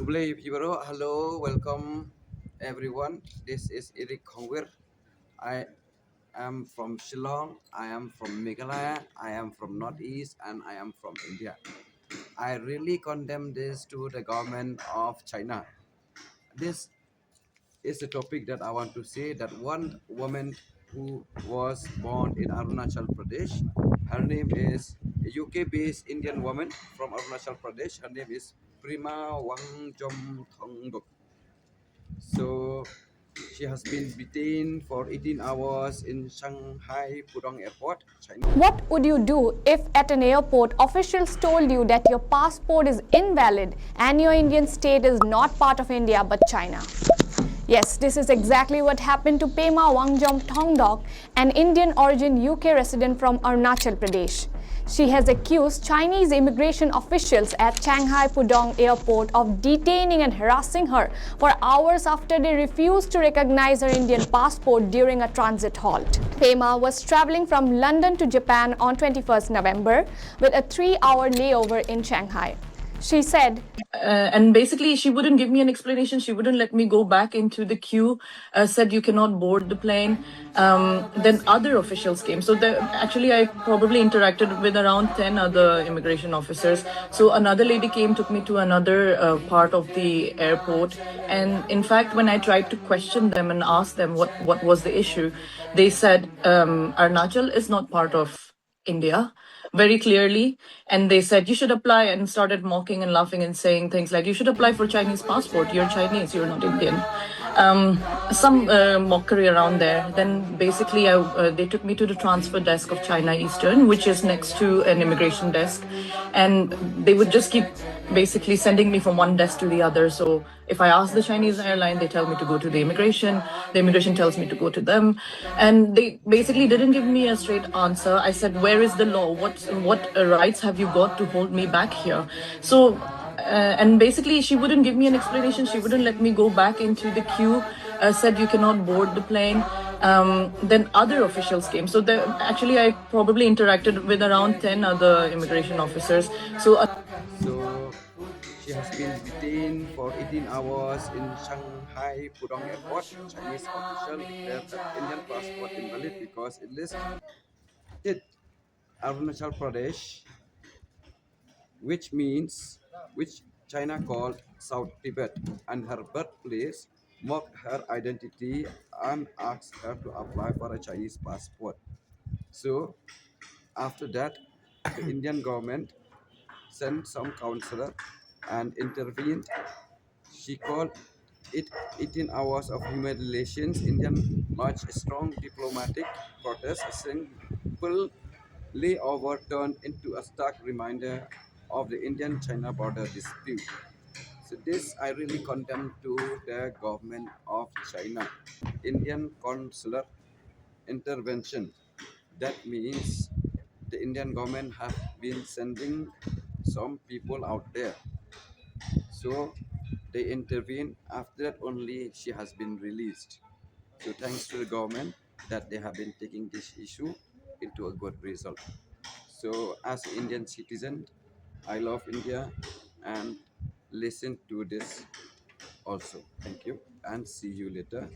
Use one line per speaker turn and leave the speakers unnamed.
Hello, welcome everyone. This is 𝙤𝙤𝙫𝙖𝙡. I am from Shillong, I am from Meghalaya, I am from Northeast, and I am from India. I really condemn this to the government of China. This is a topic that I want to say that one woman who was born in Arunachal Pradesh, her name is a UK-based Indian woman from Arunachal Pradesh. Her name is Prima 𝙤𝙤𝙫𝙖𝙡. So she has been detained for 18 hours in Shanghai Pudong Airport, China.
What would you do if at an airport officials told you that your passport is invalid and your Indian state is not part of India but China? Yes, this is exactly what happened to 𝙤𝙤𝙫𝙖𝙡, an Indian origin UK resident from Arunachal Pradesh. She has accused Chinese immigration officials at Shanghai Pudong Airport of detaining and harassing her for hours after they refused to recognize her Indian passport during a transit halt. Pema was traveling from London to Japan on 21st November with a 3-hour layover in Shanghai. She said,
and basically she wouldn't give me an explanation. She wouldn't let me go back into the queue, said you cannot board the plane. Then other officials came. So actually I probably interacted with around 10 other immigration officers. So another lady came, took me to another part of the airport. And in fact, when I tried to question them and ask them what was the issue, they said Arunachal is not part of India very clearly, and they said you should apply, and started mocking and laughing and saying things like you should apply for Chinese passport, you're Chinese, you're not Indian. Some mockery around there. Then basically they took me to the transfer desk of China Eastern, which is next to an immigration desk, and they would just keep basically sending me from one desk to the other. So if I ask the Chinese airline, they tell me to go to the immigration tells me to go to them, and they basically didn't give me a straight answer. I said, where is the law? What rights have you got to hold me back here? So and basically she wouldn't give me an explanation. She wouldn't let me go back into the queue, said you cannot board the plane. Then other officials came. So actually I probably interacted with around 10 other immigration officers.
So she has been detained for 18 hours in Shanghai Pudong Airport. Chinese official declared that Indian passport invalid because it listed Arunachal Pradesh, which China called South Tibet, and her birthplace, mocked her identity and asked her to apply for a Chinese passport. So after that, the Indian government sent some counselor and intervened. She called it 18 hours of humiliations. Indian launched a strong diplomatic protest. A simple layover turned into a stark reminder of the Indian-China border dispute. So this I really condemn to the government of China. Indian consular intervention. That means the Indian government have been sending some people out there. So they intervene. After that only she has been released. So thanks to the government that they have been taking this issue into a good result. So as an Indian citizen, I love India and listen to this also. Thank you and see you later.